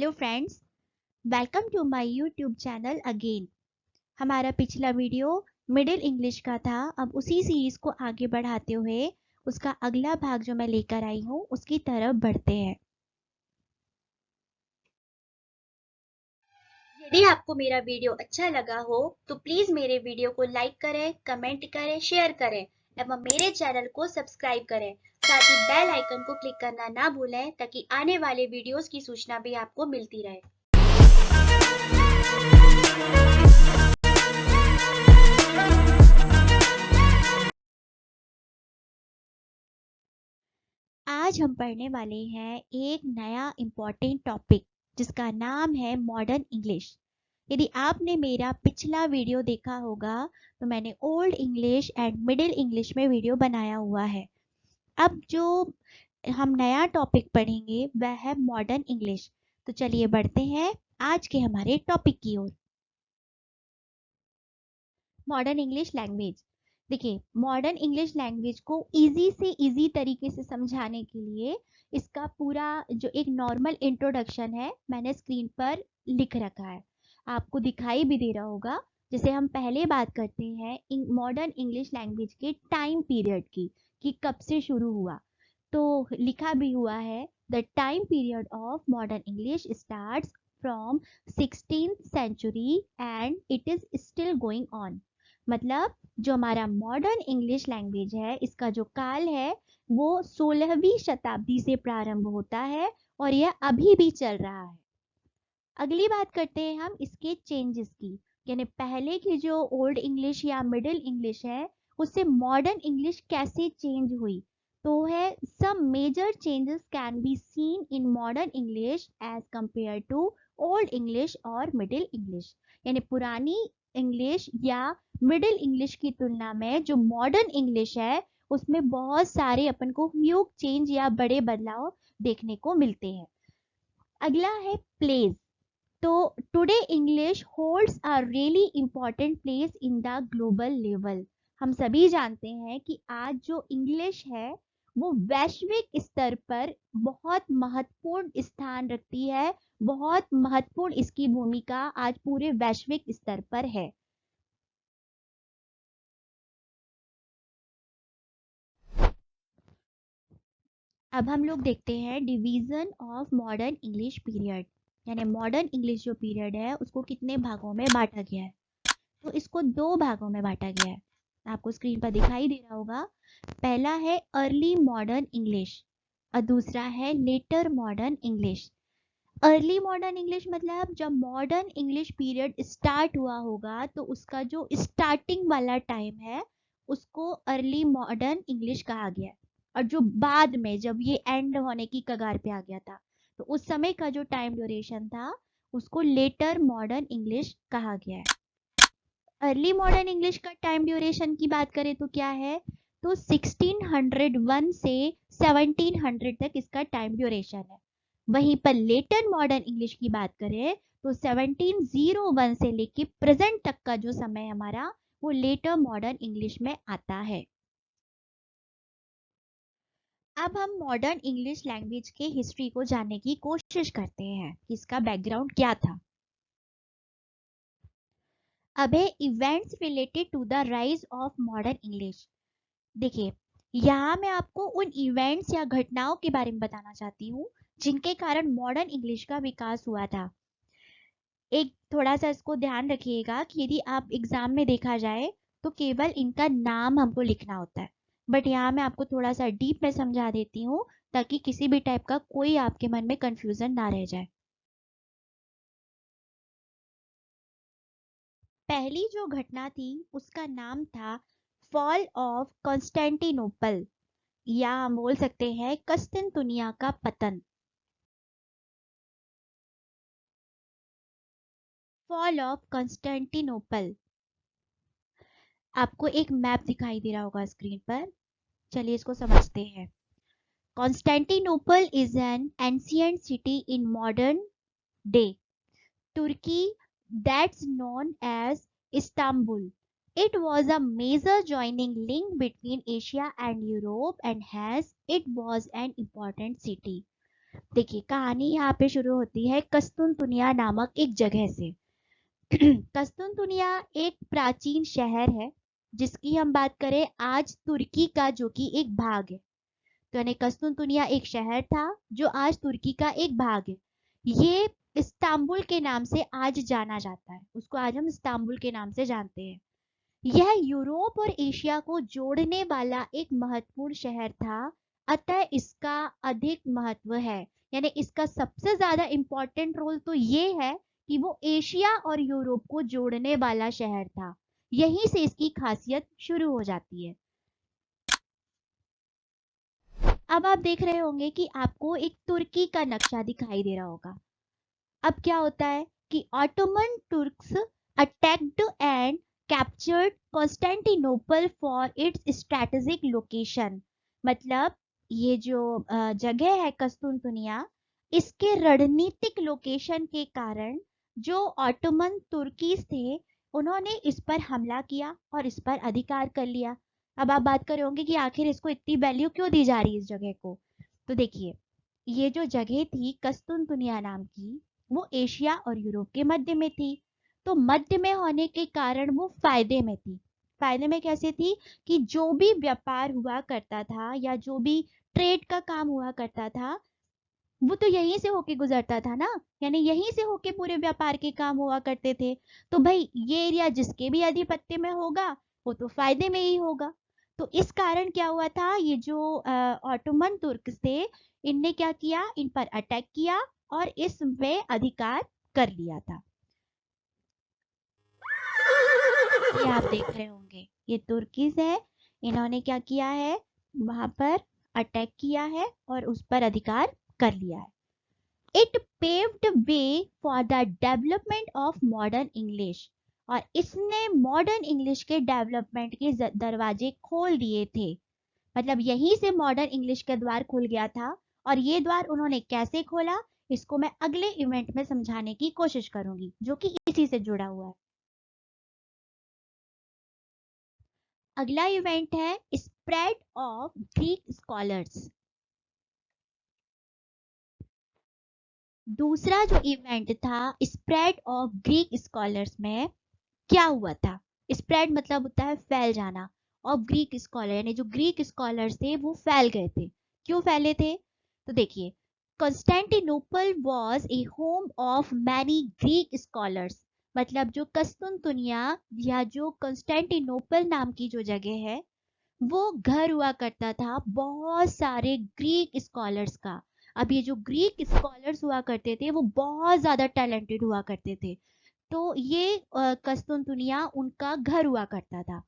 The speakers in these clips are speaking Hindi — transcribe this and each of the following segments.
Hello friends, welcome to my YouTube channel again. हमारा पिछला वीडियो मिडिल इंग्लिश का था। अब उसी सीरीज को आगे बढ़ाते हुए उसका अगला भाग जो मैं लेकर आई हूँ उसकी तरफ बढ़ते हैं। यदि आपको मेरा वीडियो अच्छा लगा हो तो प्लीज मेरे वीडियो को लाइक करें, कमेंट करें, शेयर करें एवं मेरे चैनल को सब्सक्राइब करें। साथ ही बेल आइकन को क्लिक करना ना भूलें ताकि आने वाले वीडियोस की सूचना भी आपको मिलती रहे। आज हम पढ़ने वाले हैं एक नया इम्पॉर्टेंट टॉपिक जिसका नाम है मॉडर्न इंग्लिश। यदि आपने मेरा पिछला वीडियो देखा होगा तो मैंने old English and middle English में वीडियो बनाया हुआ है। अब जो हम नया टॉपिक पढ़ेंगे वह है मॉडर्न इंग्लिश। तो चलिए बढ़ते हैं आज के हमारे टॉपिक की ओर। Modern English language. देखिए, मॉडर्न इंग्लिश लैंग्वेज को इजी से इजी तरीके से समझाने के लिए इसका पूरा जो एक नॉर्मल इंट्रोडक्शन है मैंने स्क्रीन पर लिख रखा है, आपको दिखाई भी दे रहा होगा। जैसे हम पहले बात करते हैं मॉडर्न इंग्लिश लैंग्वेज के टाइम पीरियड की कि कब से शुरू हुआ, तो लिखा भी हुआ है the time period of modern English starts from 16th century and it is still going on। मतलब जो हमारा मॉडर्न इंग्लिश लैंग्वेज है इसका जो काल है वो 16वीं शताब्दी से प्रारंभ होता है और यह अभी भी चल रहा है। अगली बात करते हैं हम इसके चेंजेस की, यानी पहले की जो ओल्ड इंग्लिश या मिडिल इंग्लिश है उससे मॉडर्न इंग्लिश कैसे चेंज हुई। तो है some major changes can be seen in modern English as compare to old English और मिडिल इंग्लिश। यानी पुरानी इंग्लिश या मिडिल इंग्लिश की तुलना में जो मॉडर्न इंग्लिश है उसमें बहुत सारे अपन को ह्यूज चेंज या बड़े बदलाव देखने को मिलते हैं। अगला है प्लेस। तो today English holds a really important place in the global level. हम सभी जानते हैं कि आज जो इंग्लिश है वो वैश्विक स्तर पर बहुत महत्वपूर्ण स्थान रखती है, बहुत महत्वपूर्ण इसकी भूमिका आज पूरे वैश्विक स्तर पर है। अब हम लोग देखते हैं division of modern English period, यानी मॉडर्न इंग्लिश जो पीरियड है उसको कितने भागों में बांटा गया है। तो इसको दो भागों में बांटा गया है, आपको स्क्रीन पर दिखाई दे रहा होगा। पहला है अर्ली मॉडर्न इंग्लिश और दूसरा है later modern English. Early modern English मतलब जब मॉडर्न इंग्लिश पीरियड स्टार्ट हुआ होगा तो उसका जो स्टार्टिंग वाला टाइम है उसको अर्ली मॉडर्न इंग्लिश कहा गया है, और जो बाद में जब ये एंड होने की कगार पे आ गया था तो उस समय का जो टाइम ड्यूरेशन था उसको लेटर मॉडर्न इंग्लिश कहा गया है। अर्ली मॉडर्न इंग्लिश का टाइम ड्यूरेशन की बात करें तो क्या है, तो 1601 से 1700 तक इसका टाइम ड्यूरेशन है। वहीं पर लेटर मॉडर्न इंग्लिश की बात करें तो 1701 से लेके प्रेजेंट तक का जो समय हमारा वो लेटर मॉडर्न इंग्लिश में आता है। अब हम मॉडर्न इंग्लिश लैंग्वेज के हिस्ट्री को जानने की कोशिश करते हैं कि इसका बैकग्राउंड क्या था। अब है events related to the rise of modern English. देखिए, यहाँ मैं आपको उन इवेंट्स या घटनाओं के बारे में बताना चाहती हूँ जिनके कारण मॉडर्न इंग्लिश का विकास हुआ था। एक थोड़ा सा इसको ध्यान रखिएगा कि यदि आप एग्जाम में देखा जाए तो केवल इनका नाम हमको लिखना होता है, बट यहाँ मैं आपको थोड़ा सा डीप में समझा देती हूँ ताकि किसी भी टाइप का कोई आपके मन में कंफ्यूजन ना रह जाए। पहली जो घटना थी उसका नाम था फॉल ऑफ कॉन्स्टेंटिनोपल, या हम बोल सकते हैं कस्तुनतुनिया का पतन। Fall of Constantinople. आपको एक मैप दिखाई दे रहा होगा स्क्रीन पर, चलिए इसको समझते हैं। Constantinople is an ancient city in modern day Turkey that's known as Istanbul. It was a major joining link between Asia and Europe and hence it was an important city. देखिए कहानी यहाँ पे शुरू होती है कस्तुनतुनिया नामक एक जगह से। कस्तुनतुनिया एक प्राचीन शहर है जिसकी हम बात करें आज तुर्की का, जो कि एक भाग है। तो यानी कस्तुनतुनिया एक शहर था जो आज तुर्की का एक भाग है। ये इस्तांबुल के नाम से आज जाना जाता है, उसको आज हम इस्तांबुल के नाम से जानते हैं। यह यूरोप और एशिया को जोड़ने वाला एक महत्वपूर्ण शहर था, अतः इसका अधिक महत्व है। यानी इसका सबसे ज्यादा इंपॉर्टेंट रोल तो ये है कि वो एशिया और यूरोप को जोड़ने वाला शहर था। यहीं से इसकी खासियत शुरू हो जाती है। अब आप देख रहे होंगे कि आपको एक तुर्की का नक्शा दिखाई दे रहा होगा। अब क्या होता है कि Ottoman Turks attacked and captured Constantinople for its strategic location. मतलब ये जो जगह है कस्तूनतुनिया, इसके रणनीतिक लोकेशन के कारण जो ऑटोमन तुर्कीज थे उन्होंने इस पर हमला किया और इस पर अधिकार कर लिया। अब आप बात कर रहे होंगे कि आखिर इसको इतनी वैल्यू क्यों दी जा रही है इस जगह को। तो देखिए, ये जो जगह थी कस्तूनतुनिया नाम की, वो एशिया और यूरोप के मध्य में थी। तो मध्य में होने के कारण वो फायदे में थी। फायदे में कैसे थी कि जो भी व्यापार हुआ करता था या जो भी ट्रेड का काम हुआ करता था वो तो यहीं से होके गुजरता था ना। यानी यहीं से होके पूरे व्यापार के काम हुआ करते थे। तो भाई ये एरिया जिसके भी आधिपत्य में होगा वो तो फायदे में ही होगा। तो इस कारण क्या हुआ था, ये जो ऑटोमन तुर्क थे इनने क्या किया, इन पर अटैक किया और इसमें अधिकार कर लिया था। ये आप देख रहे होंगे ये तुर्कीज है, इन्होंने क्या किया है, वहां पर अटैक किया है और उस पर अधिकार कर लिया है। It paved way for the development of modern English. और इसने मॉडर्न इंग्लिश के डेवलपमेंट के दरवाजे खोल दिए थे। मतलब यहीं से मॉडर्न इंग्लिश का द्वार खुल गया था। और ये द्वार उन्होंने कैसे खोला, इसको मैं अगले इवेंट में समझाने की कोशिश करूंगी जो कि इसी से जुड़ा हुआ है। अगला इवेंट है स्प्रेड ऑफ ग्रीक स्कॉलर्स। दूसरा जो इवेंट था स्प्रेड ऑफ ग्रीक स्कॉलर्स में क्या हुआ था। स्प्रेड मतलब होता है फैल जाना, और ग्रीक स्कॉलर यानी जो ग्रीक स्कॉलर्स थे वो फैल गए थे। क्यों फैले थे, तो देखिए, Constantinople was a home of many Greek scholars. मतलब जो कस्तुनतुनिया या जो कॉन्स्टेंटिनोपल नाम की जो जगह है वो घर हुआ करता था बहुत सारे ग्रीक स्कॉलर्स का। अब ये जो ग्रीक स्कॉलर्स हुआ करते थे वो बहुत ज्यादा टैलेंटेड हुआ करते थे। तो ये कस्तुनतुनिया उनका घर हुआ करता था।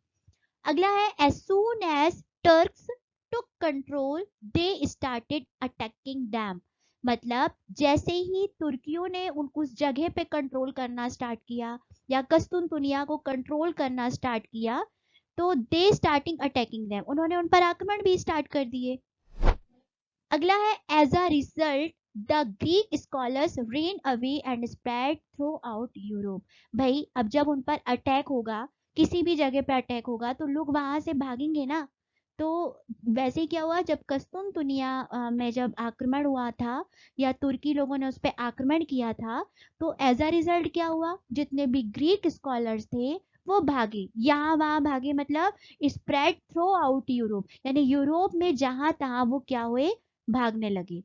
अगला है as soon as Turks took control they started attacking them. मतलब जैसे ही तुर्कियों ने उस जगह पे कंट्रोल करना स्टार्ट किया या कस्तुनतुनिया को कंट्रोल करना स्टार्ट किया, तो दे स्टार्टिंग अटैकिंग देम, उन्होंने उन पर आक्रमण भी स्टार्ट कर दिए। अगला है as a result the Greek scholars ran away and spread throughout Europe. भाई अब जब उन पर अटैक होगा, किसी भी जगह पे अटैक होगा तो लोग वहां से भागेंगे ना। तो वैसे ही क्या हुआ, जब कस्तुनतुनिया में जब आक्रमण हुआ था या तुर्की लोगों ने उस पर आक्रमण किया था, तो एज अ रिजल्ट क्या हुआ, जितने भी ग्रीक स्कॉलर्स थे वो भागे, यहाँ वहां भागे। मतलब स्प्रेड थ्रू आउट यूरोप, यानी यूरोप में जहां तहां वो क्या हुए, भागने लगे।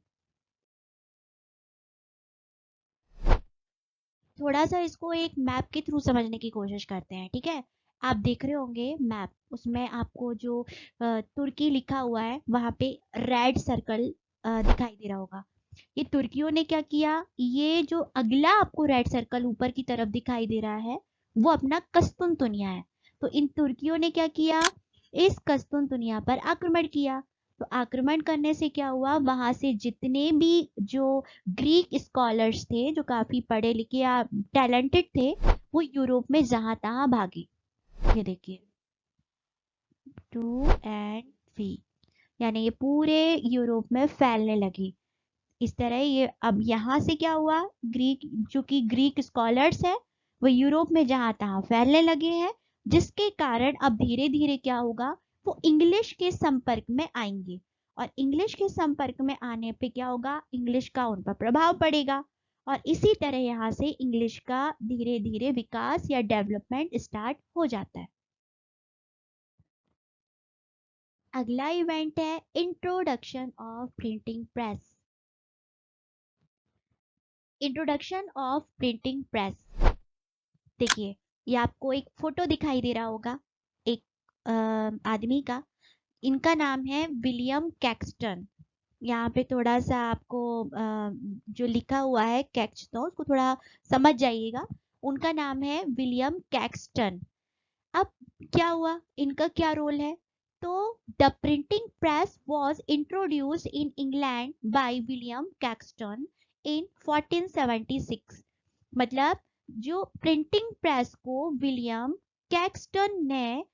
थोड़ा सा इसको एक मैप के थ्रू समझने की कोशिश करते हैं, ठीक है। आप देख रहे होंगे मैप, उसमें आपको जो तुर्की लिखा हुआ है वहां पे रेड सर्कल दिखाई दे रहा होगा। ये तुर्कियों ने क्या किया, ये जो अगला आपको रेड सर्कल ऊपर की तरफ दिखाई दे रहा है वो अपना कस्तुनतुनिया है। तो इन तुर्कियों ने क्या किया, इस कस्तुनतुनिया पर आक्रमण किया। तो आक्रमण करने से क्या हुआ, वहां से जितने भी जो ग्रीक स्कॉलर्स थे जो काफी पढ़े लिखे या टैलेंटेड थे वो यूरोप में जहां तहां भागे। ये देखिए 2 and 3, यानी ये पूरे यूरोप में फैलने लगी। इस तरह ये अब यहाँ से क्या हुआ, ग्रीक जो कि ग्रीक स्कॉलर्स है वो यूरोप में जहां तहां फैलने लगे हैं, जिसके कारण अब धीरे धीरे क्या होगा, वो इंग्लिश के संपर्क में आएंगे। और इंग्लिश के संपर्क में आने पे क्या होगा, इंग्लिश का उन पर प्रभाव पड़ेगा और इसी तरह यहाँ से इंग्लिश का धीरे धीरे विकास या डेवलपमेंट स्टार्ट हो जाता है। अगला इवेंट है introduction of printing press. Introduction of printing press, देखिए ये आपको एक फोटो दिखाई दे रहा होगा एक आदमी का, इनका नाम है विलियम कैक्सटन। यहाँ पे थोड़ा सा आपको जो लिखा हुआ है कैक्सटन उसको थोड़ा समझ जाइएगा, उनका नाम है विलियम कैक्सटन। अब क्या हुआ, इनका क्या रोल है, तो the printing press was introduced in England by William Caxton in 1476। मतलब जो प्रिंटिंग प्रेस को विलियम कैक्सटन ने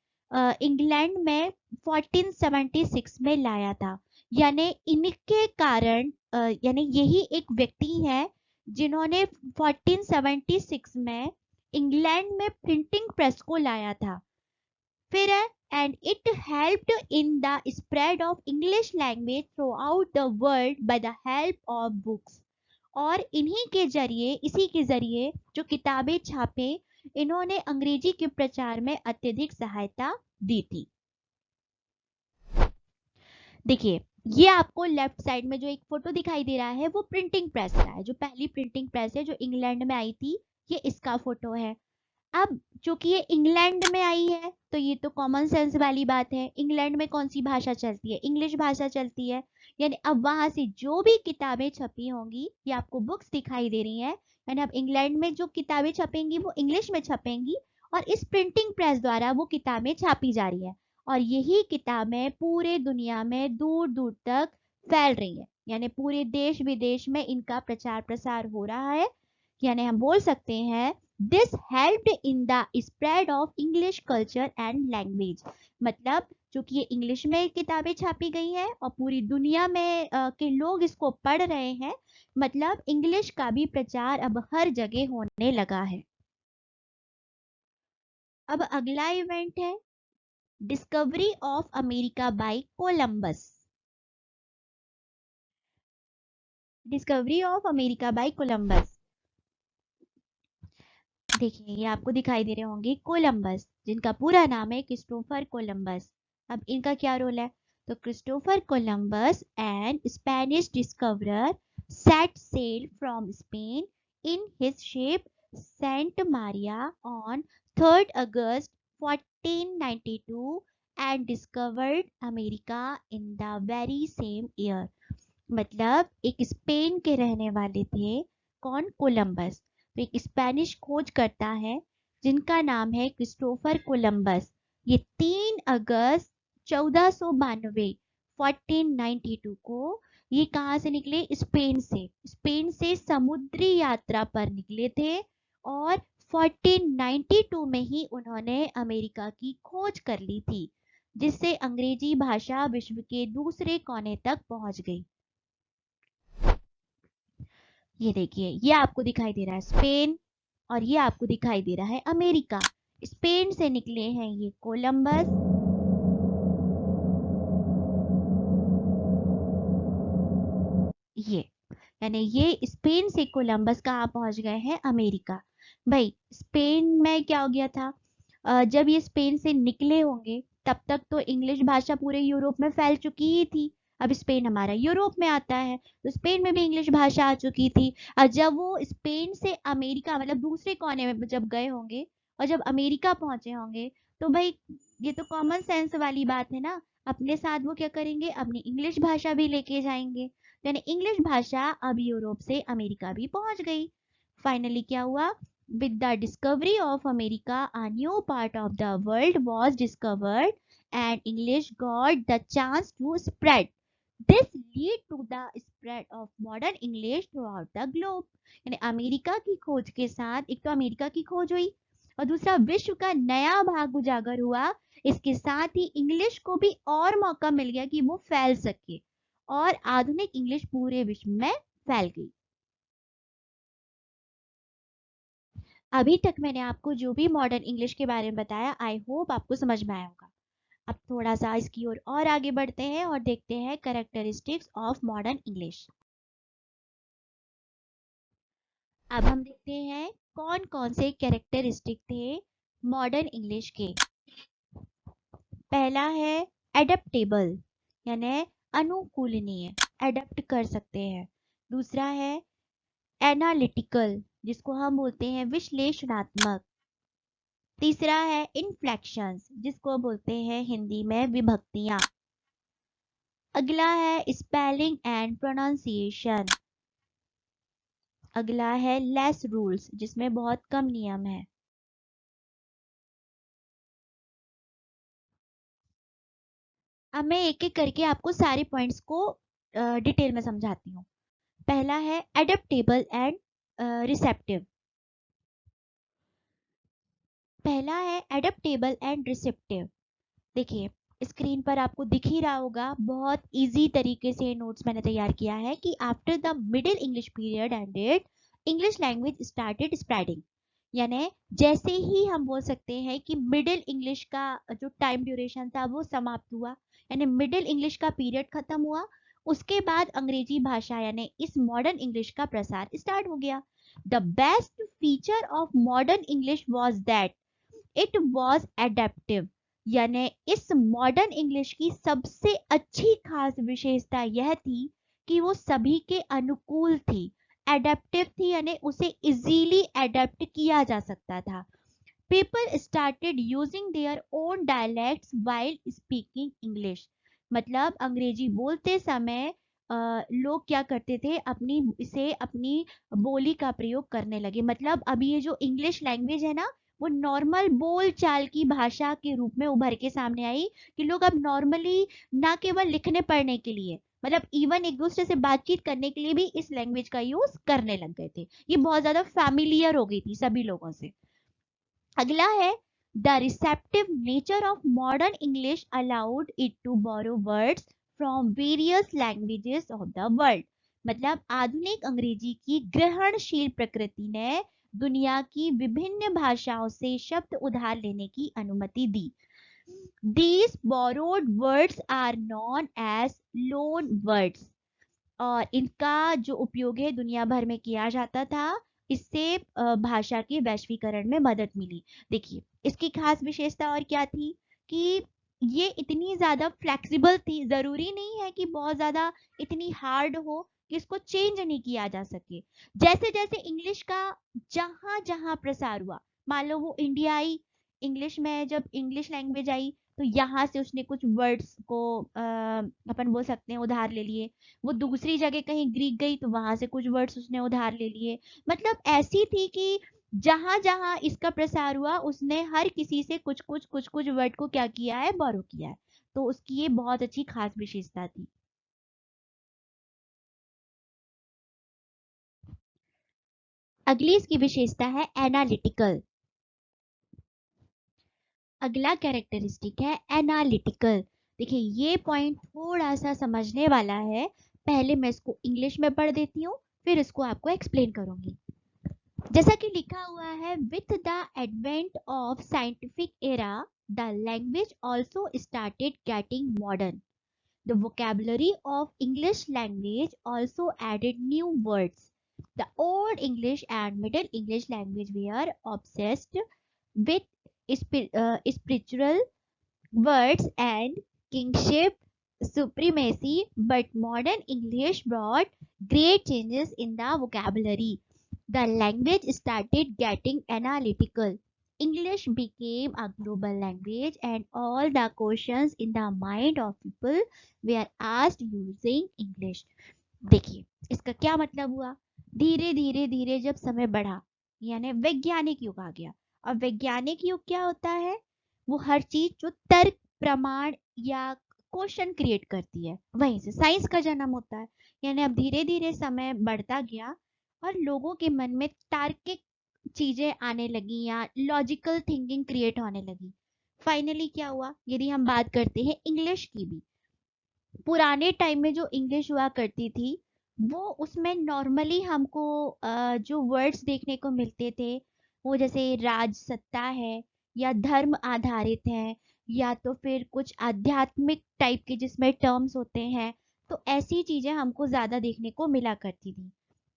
इंग्लैंड में 1476 में लाया था, यानी इनके कारण यानी यही एक व्यक्ति है जिन्होंने 1476 में इंग्लैंड में प्रिंटिंग प्रेस को लाया था। फिर है and it helped in the spread of English language through out the world by the help of books. और इन्हीं के जरिए, इसी के जरिए जो किताबें छापे, इन्होंने अंग्रेजी के प्रचार में अत्यधिक सहायता दी थी। देखिए ये आपको लेफ्ट साइड में जो एक फोटो दिखाई दे रहा है वो प्रिंटिंग प्रेस का है, जो पहली प्रिंटिंग प्रेस है जो इंग्लैंड में आई थी, ये इसका फोटो है। अब चूंकि ये इंग्लैंड में आई है तो ये तो कॉमन सेंस वाली बात है, इंग्लैंड में कौन सी भाषा चलती है, इंग्लिश भाषा चलती है, यानी अब वहां से जो भी किताबें छपी होंगी, ये आपको बुक्स दिखाई दे रही हैं, यानी अब इंग्लैंड में जो किताबें छपेंगी वो इंग्लिश में छपेंगी और इस प्रिंटिंग प्रेस द्वारा वो किताबें छापी जा रही है और यही किताबें पूरे दुनिया में दूर दूर तक फैल रही है, यानी पूरे देश विदेश में इनका प्रचार प्रसार हो रहा है। यानी हम बोल सकते हैं this helped in the spread of English culture and language. मतलब चूंकि ये इंग्लिश में किताबें छापी गई हैं और पूरी दुनिया में के लोग इसको पढ़ रहे हैं, मतलब इंग्लिश का भी प्रचार अब हर जगह होने लगा है। अब अगला इवेंट है discovery of America bye Columbus. Discovery of America bye Columbus, देखिए ये आपको दिखाई दे रहे होंगे कोलंबस, जिनका पूरा नाम है क्रिस्टोफर कोलंबस। अब इनका क्या रोल है, तो Christopher Columbus and Spanish discoverer set sail from Spain in his ship Saint Maria on 3rd August 1492 and discovered America in the very same year. मतलब एक स्पेन के रहने वाले थे, कौन, कोलंबस, तो एक स्पेनिश खोज करता है जिनका नाम है क्रिस्टोफर कोलंबस। ये 3 अगस्त 1492 1492 को ये कहाँ से निकले, स्पेन से समुद्री यात्रा पर निकले थे और 1492 में ही उन्होंने अमेरिका की खोज कर ली थी, जिससे अंग्रेजी भाषा विश्व के दूसरे कोने तक पहुंच गई। ये देखिए ये आपको दिखाई दे रहा है स्पेन और ये आपको दिखाई दे रहा है अमेरिका। स्पेन से निकले हैं ये कोलंबस, ये यानी ये स्पेन से कोलंबस कहाँ पहुंच गए हैं, अमेरिका। भाई स्पेन में क्या हो गया था, जब ये स्पेन से निकले होंगे तब तक तो इंग्लिश भाषा पूरे यूरोप में फैल चुकी ही थी। अब स्पेन हमारा यूरोप में आता है तो स्पेन में भी इंग्लिश भाषा आ चुकी थी। और जब वो स्पेन से अमेरिका मतलब दूसरे कोने में जब गए होंगे और जब अमेरिका पहुंचे होंगे, तो भाई ये तो कॉमन सेंस वाली बात है ना, अपने साथ वो क्या करेंगे, अपनी इंग्लिश भाषा भी लेके जाएंगे, यानी इंग्लिश भाषा अब यूरोप से अमेरिका भी पहुंच गई। फाइनली क्या हुआ, with the discovery of America, a new part of the world was discovered and English got the chance to spread. This lead to the spread of modern English throughout the globe. यानी अमेरिका की खोज के साथ, एक तो अमेरिका की खोज हुई और दूसरा विश्व का नया भाग उजागर हुआ, इसके साथ ही इंग्लिश को भी और मौका मिल गया कि वो फैल सके और आधुनिक इंग्लिश पूरे विश्व में फैल गई। अभी तक मैंने आपको जो भी मॉडर्न इंग्लिश के बारे में बताया, आई होप आपको समझ में आया होगा। अब थोड़ा सा इसकी ओर और आगे बढ़ते हैं और देखते हैं कैरेक्टरिस्टिक्स ऑफ मॉडर्न इंग्लिश। अब हम देखते हैं कौन कौन से कैरेक्टरिस्टिक थे मॉडर्न इंग्लिश के। पहला है एडेप्टेबल, यानी अनुकूलनीय, एडेप्ट कर सकते हैं। दूसरा है एनालिटिकल, जिसको हम बोलते हैं विश्लेषणात्मक। तीसरा है इन्फ्लेक्शंस, जिसको बोलते हैं हिंदी में विभक्तियां। अगला है स्पेलिंग एंड प्रोनाउंसिएशन। अगला है लेस रूल्स, जिसमें बहुत कम नियम है। अब मैं एक एक करके आपको सारे पॉइंट्स को डिटेल में समझाती हूँ। पहला है एडेप्टेबल एंड रिसेप्टिव। पहला है एडेप्टेबल एंड रिसेप्टिव। देखिए स्क्रीन पर आपको दिख ही रहा होगा, बहुत इजी तरीके से नोट्स मैंने तैयार किया है कि after the middle English period ended English language started spreading. यानी जैसे ही हम बोल सकते हैं कि मिडिल इंग्लिश का जो टाइम ड्यूरेशन था वो समाप्त हुआ, यानी मिडिल इंग्लिश का पीरियड खत्म हुआ, उसके बाद अंग्रेजी भाषा यानी इस मॉडर्न इंग्लिश का प्रसार स्टार्ट हो गया। The best feature of modern English was that it was adaptive. यानी इस मॉडर्न इंग्लिश की सबसे अच्छी खास विशेषता यह थी कि वो सभी के अनुकूल थी, एडेप्टिव थी, यानी उसे इजीली एडेप्ट किया जा सकता था। People started using their own dialects while speaking English. मतलब अंग्रेजी बोलते समय लोग क्या करते थे, अपनी बोली का प्रयोग करने लगे। मतलब अभी ये जो इंग्लिश लैंग्वेज है ना, वो नॉर्मल बोल चाल की भाषा के रूप में उभर के सामने आई कि लोग अब नॉर्मली ना केवल लिखने पढ़ने के लिए, मतलब इवन एक दूसरे से बातचीत करने के लिए भी इस लैंग्वेज का यूज करने लग गए थे। ये बहुत ज्यादा फैमिलियर हो गई थी सभी लोगों से। अगला है the receptive nature of modern English allowed it to borrow words from various languages of the world. मतलब आधुनिक अंग्रेजी की ग्रहणशील प्रकृति ने दुनिया की विभिन्न भाषाओं से शब्द उधार लेने की अनुमति दी। These borrowed words are known as loan words। और इनका जो उपयोग है दुनिया भर में किया जाता था, इससे भाषा के वैश्वीकरण में मदद मिली। देखिए इसकी खास विशेषता और क्या थी कि ये इतनी ज्यादा फ्लेक्सिबल थी, जरूरी नहीं है कि बहुत ज्यादा इतनी हार्ड हो कि इसको चेंज नहीं किया जा सके। जैसे जैसे इंग्लिश का जहां जहां प्रसार हुआ, मान लो वो इंडिया आई, इंग्लिश में जब इंग्लिश लैंग्वेज आई तो यहाँ से उसने कुछ वर्ड्स को अपन बोल सकते हैं उधार ले लिए। वो दूसरी जगह कहीं ग्रीक गई तो वहां से कुछ वर्ड्स उसने उधार ले लिए। मतलब ऐसी थी कि जहां जहां इसका प्रसार हुआ उसने हर किसी से कुछ कुछ वर्ड को क्या किया है, बोरो किया है। तो उसकी ये बहुत अच्छी खास विशेषता थी। अगली इसकी विशेषता है एनालिटिकल। अगला कैरेक्टरिस्टिक है एनालिटिकल। देखिए ये पॉइंट थोड़ा सा समझने वाला है, पहले मैं इसको इंग्लिश में पढ़ देती हूँ फिर इसको आपको एक्सप्लेन करूंगी। जैसा कि लिखा हुआ है, with the advent of scientific era the language also started getting modern. The vocabulary of English language also added new words. The Old English and Middle English language were obsessed with spiritual words and kingship supremacy, but modern English brought great changes in the vocabulary. The language started getting analytical. English became a global language, and all the questions in the mind of people were asked using English. देखिए इसका क्या मतलब हुआ, धीरे धीरे धीरे जब समय बढ़ा, यानी वैज्ञानिक युग आ गया। और वैज्ञानिक युग क्या होता है, वो हर चीज जो तर्क प्रमाण या क्वेश्चन क्रिएट करती है, वहीं से साइंस का जन्म होता है। यानी अब धीरे धीरे समय बढ़ता गया और लोगों के मन में तार्किक चीजें आने लगी या लॉजिकल थिंकिंग क्रिएट होने लगी। फाइनली क्या हुआ, यदि हम बात करते हैं इंग्लिश की भी, पुराने टाइम में जो इंग्लिश हुआ करती थी वो उसमें नॉर्मली हमको जो वर्ड्स देखने को मिलते थे वो जैसे राज सत्ता है या धर्म आधारित है या तो फिर कुछ आध्यात्मिक टाइप के जिसमें टर्म्स होते हैं। तो ऐसी चीजें हमको ज्यादा देखने को मिला करती थी।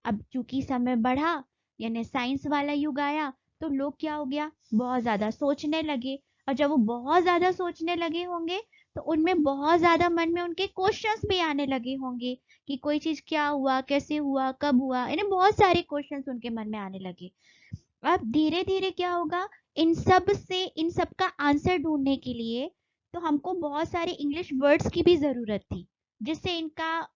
अब चूंकि समय बढ़ा, यानी साइंस वाला युग आया, तो लोग क्या हो गया, बहुत ज्यादा सोचने लगे। और जब वो बहुत ज्यादा सोचने लगे होंगे, तो उनमें बहुत ज्यादा मन में उनके क्वेश्चंस भी आने लगे होंगे कि कोई चीज क्या हुआ, कैसे हुआ, कब हुआ, यानी बहुत सारे क्वेश्चंस उनके मन में आने लगे। अब धीरे धीरे क्या होगा, इन सब का आंसर ढूंढने के लिए तो हमको बहुत सारे इंग्लिश वर्ड्स की भी जरूरत थी, जिससे इनका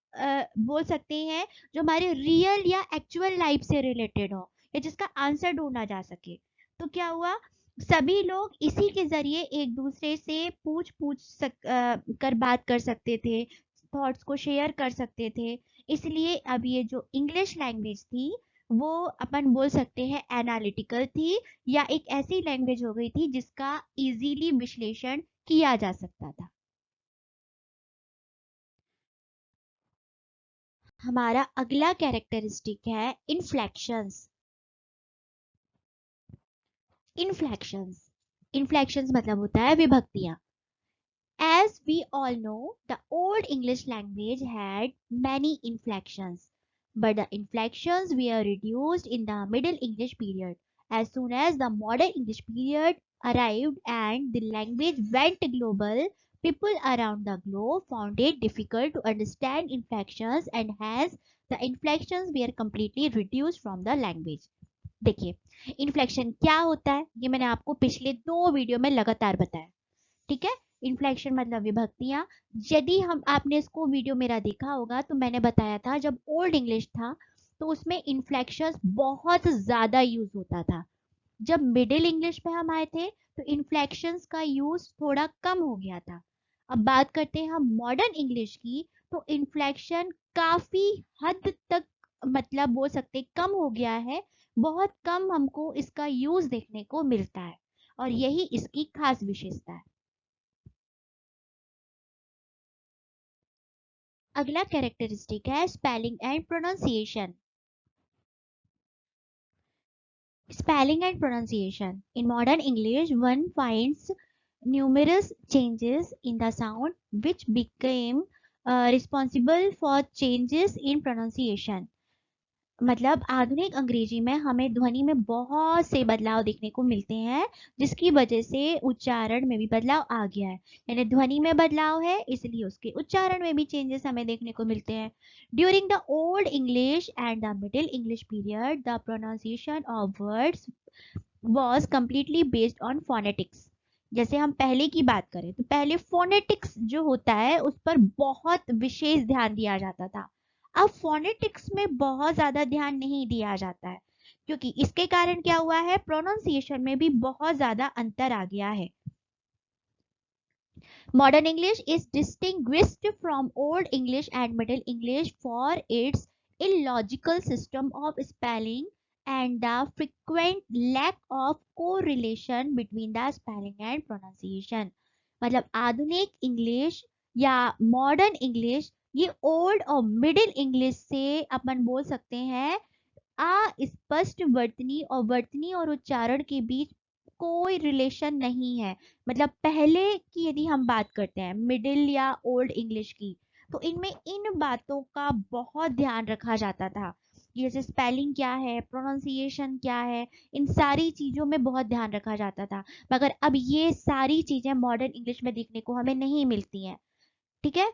बोल सकते हैं जो हमारे रियल या एक्चुअल लाइफ से रिलेटेड हो, या जिसका आंसर ढूंढा जा सके। तो क्या हुआ, सभी लोग इसी के जरिए एक दूसरे से कर बात कर सकते थे, थॉट्स को शेयर कर सकते थे। इसलिए अब ये जो इंग्लिश लैंग्वेज थी, वो अपन बोल सकते हैं एनालिटिकल थी, या एक ऐसी लैंग्वेज हो गई थी जिसका इजीली विश्लेषण किया जा सकता था। हमारा अगला कैरेक्टरिस्टिक है इन्फ्लेक्शंस। इन्फ्लेक्शंस इन्फ्लेक्शंस मतलब होता है विभक्तियां। As we all know, the Old English language had many inflections, but the inflections were reduced in the Middle English period. As soon as the Modern English period arrived and the language went global, people around the globe found it difficult to understand inflections, and hence the inflections were completely reduced from the language. देखिए, इन्फ्लेक्शन क्या होता है ये मैंने आपको पिछले 2 वीडियो में लगातार बताया। ठीक है, इन्फ्लेक्शन मतलब विभक्तियां। यदि हम आपने इसको वीडियो मेरा देखा होगा, तो मैंने बताया था जब ओल्ड इंग्लिश था तो उसमें इन्फ्लेक्शन बहुत ज्यादा यूज होता था। जब मिडिल इंग्लिश पे हम आए थे तो इन्फ्लेक्शंस का यूज थोड़ा कम हो गया था। अब बात करते हैं हम मॉडर्न इंग्लिश की, तो इन्फ्लेक्शन काफी हद तक मतलब बोल सकते कम हो गया है। बहुत कम हमको इसका यूज देखने को मिलता है, और यही इसकी खास विशेषता है। अगला कैरेक्टरिस्टिक है spelling and pronunciation. Spelling and pronunciation. In modern English, one finds numerous changes in the sound which became responsible for changes in pronunciation. मतलब आधुनिक अंग्रेजी में हमें ध्वनि में बहुत से बदलाव देखने को मिलते हैं, जिसकी वजह से उच्चारण में भी बदलाव आ गया है। यानी ध्वनि में बदलाव है, इसलिए उसके उच्चारण में भी चेंजेस हमें देखने को मिलते हैं। During the old English and the middle English period, the pronunciation of words was completely based on phonetics. जैसे हम पहले की बात करें तो पहले फोनेटिक्स जो होता है उस पर बहुत विशेष ध्यान दिया जाता था। अब फोनेटिक्स में बहुत ज्यादा ध्यान नहीं दिया जाता है, क्योंकि इसके कारण क्या हुआ है, प्रोनाउंसिएशन में भी बहुत ज्यादा अंतर आ गया है। Modern English is distinguished from Old English and Middle English for its illogical system of spelling and the frequent lack of correlation between the spelling and pronunciation. मतलब आधुनिक इंग्लिश या मॉडर्न इंग्लिश ये ओल्ड और मिडिल इंग्लिश से अपन बोल सकते हैं अस्पष्ट वर्तनी और उच्चारण के बीच कोई रिलेशन नहीं है। मतलब पहले की यदि हम बात करते हैं मिडिल या ओल्ड इंग्लिश की, तो इनमें इन बातों का बहुत ध्यान रखा जाता था, जैसे स्पेलिंग क्या है, प्रोनाउंसिएशन क्या है, इन सारी चीजों में बहुत ध्यान रखा जाता था। मगर अब ये सारी चीजें मॉडर्न इंग्लिश में देखने को हमें नहीं मिलती हैं। ठीक है,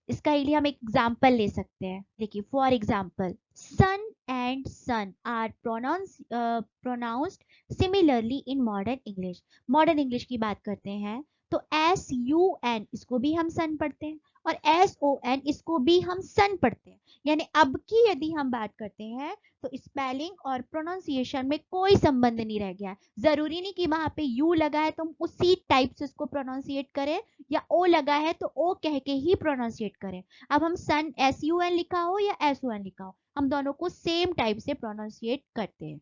इसका लिए हम एक एग्जाम्पल ले सकते हैं। देखिए, for example sun and son are pronounced similarly in modern English. Modern English की बात करते हैं तो SUN इसको भी हम सन पढ़ते हैं, और SON इसको भी हम सन पढ़ते हैं। यानी अब की यदि हम बात करते हैं तो स्पेलिंग और प्रोनाउंसिएशन में कोई संबंध नहीं रह गया। जरूरी नहीं कि वहां पे यू लगा है तो हम उसी टाइप से उसको प्रोनाउंसिएट करें, या ओ लगा है तो ओ कह के ही प्रोनाउंसिएट करें। अब हम सन SUN लिखा हो या SON लिखा हो, हम दोनों को सेम टाइप से प्रोनाउंसिएट करते हैं।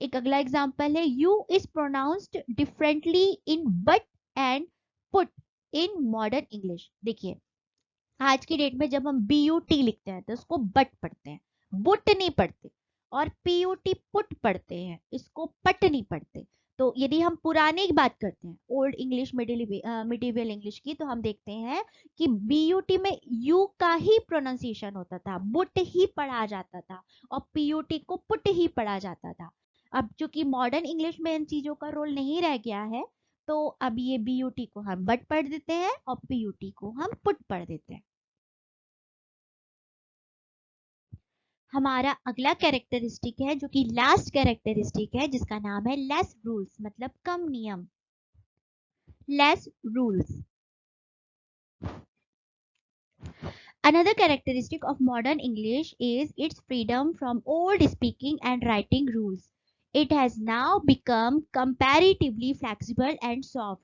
एक अगला एग्जांपल है you is pronounced differently in but and put in modern English. देखिए, आज की डेट में जब हम BUT लिखते हैं तो उसको बट पढ़ते हैं, बुट नहीं पढ़ते। और PUT पुट पढ़ते हैं, इसको पट नहीं पढ़ते। तो यदि हम पुराने की बात करते हैं, ओल्ड इंग्लिश, मिडिवल इंग्लिश की, तो हम देखते हैं कि बीयूटी में यू का ही प्रोनाउंसिएशन होता था, बुट ही पढ़ा जाता था, और पीयूटी को पुट ही पढ़ा जाता था। अब चूंकि मॉडर्न इंग्लिश में इन चीजों का रोल नहीं रह गया है, तो अब ये बीयूटी को हम बट पढ़ देते हैं और पीयूटी को हम पुट पढ़ देते हैं। हमारा अगला कैरेक्टरिस्टिक है, जो कि लास्ट कैरेक्टरिस्टिक है, जिसका नाम है लेस रूल्स, मतलब कम नियम। Less rules. Another characteristic of modern English is its freedom from old speaking and writing rules. It has now become comparatively flexible and soft.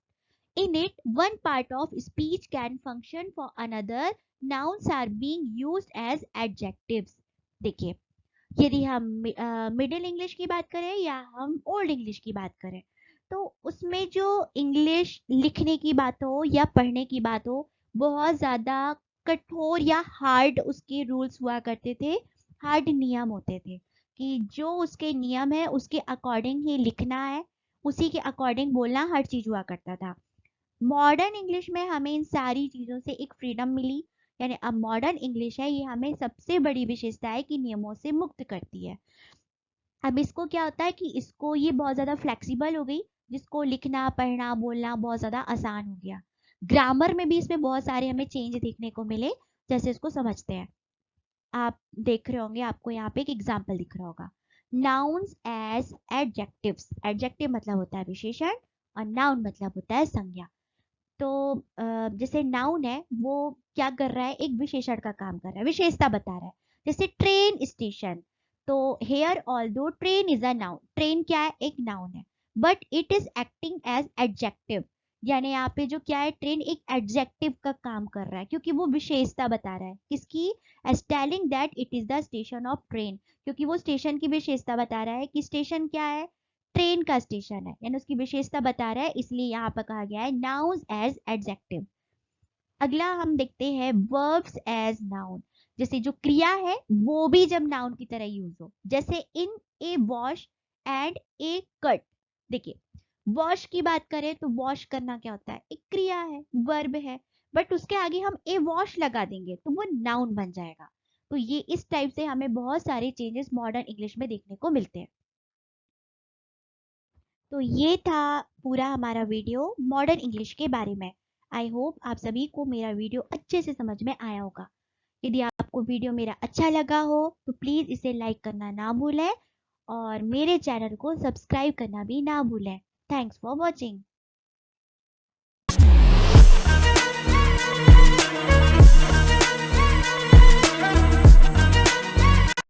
In it, one part of speech can function for another. Nouns are being used as adjectives. देखिए, यदि हम मिडिल इंग्लिश की बात करें या हम ओल्ड इंग्लिश की बात करें, तो उसमें जो इंग्लिश लिखने की बात हो या पढ़ने की बात हो, बहुत ज़्यादा कठोर या हार्ड उसके रूल्स हुआ करते थे, हार्ड नियम होते थे कि जो उसके नियम है उसके अकॉर्डिंग ही लिखना है, उसी के अकॉर्डिंग बोलना, हर चीज़ हुआ करता था। मॉडर्न इंग्लिश में हमें इन सारी चीज़ों से एक फ्रीडम मिली, यानी अब मॉडर्न इंग्लिश है, ये हमें सबसे बड़ी विशेषता है कि नियमों से मुक्त करती है। अब इसको क्या होता है कि इसको ये बहुत ज़्यादा फ्लेक्सिबल हो गई, जिसको लिखना पढ़ना बोलना बहुत ज़्यादा आसान हो गया। ग्रामर में भी इसमें बहुत सारे हमें चेंज देखने को मिले, जैसे इसको समझते हैं। आप देख रहे होंगे, आपको यहाँ पे एक एग्जाम्पल दिख रहा होगा। Nouns as adjectives. एडजेक्टिव मतलब होता है विशेषण, और नाउन मतलब होता है संज्ञा। तो जैसे नाउन है, वो क्या कर रहा है, एक विशेषण का काम कर रहा है, विशेषता बता रहा है। जैसे ट्रेन स्टेशन, तो here although train is a noun, train क्या है, एक नाउन है, but it is acting as adjective. यानी यहाँ पे जो क्या है, ट्रेन एक एडजेक्टिव का काम कर रहा है, क्योंकि वो विशेषता बता रहा है किसकी, as telling that it is the station of train, क्योंकि वो स्टेशन की विशेषता बता रहा है कि स्टेशन क्या है, ट्रेन का स्टेशन है, यानी उसकी विशेषता बता रहा है, इसलिए यहाँ पर कहा गया है नाउन्स एज एडजेक्टिव। अगला हम देखते हैं वर्ब्स एज नाउन। जैसे जो क्रिया है वो भी जब नाउन की तरह यूज हो, जैसे इन ए वॉश एंड ए कट। देखिए, वॉश की बात करें तो वॉश करना क्या होता है, एक क्रिया है, वर्ब है, बट उसके आगे हम ए वॉश लगा देंगे तो वो नाउन बन जाएगा। तो ये इस टाइप से हमें बहुत सारे चेंजेस मॉडर्न इंग्लिश में देखने को मिलते हैं। तो ये था पूरा हमारा वीडियो मॉडर्न इंग्लिश के बारे में। आई होप आप सभी को मेरा वीडियो अच्छे से समझ में आया होगा। यदि आपको वीडियो मेरा अच्छा लगा हो तो प्लीज़ इसे लाइक करना ना भूलें, और मेरे चैनल को सब्सक्राइब करना भी ना भूलें। Thanks for watching.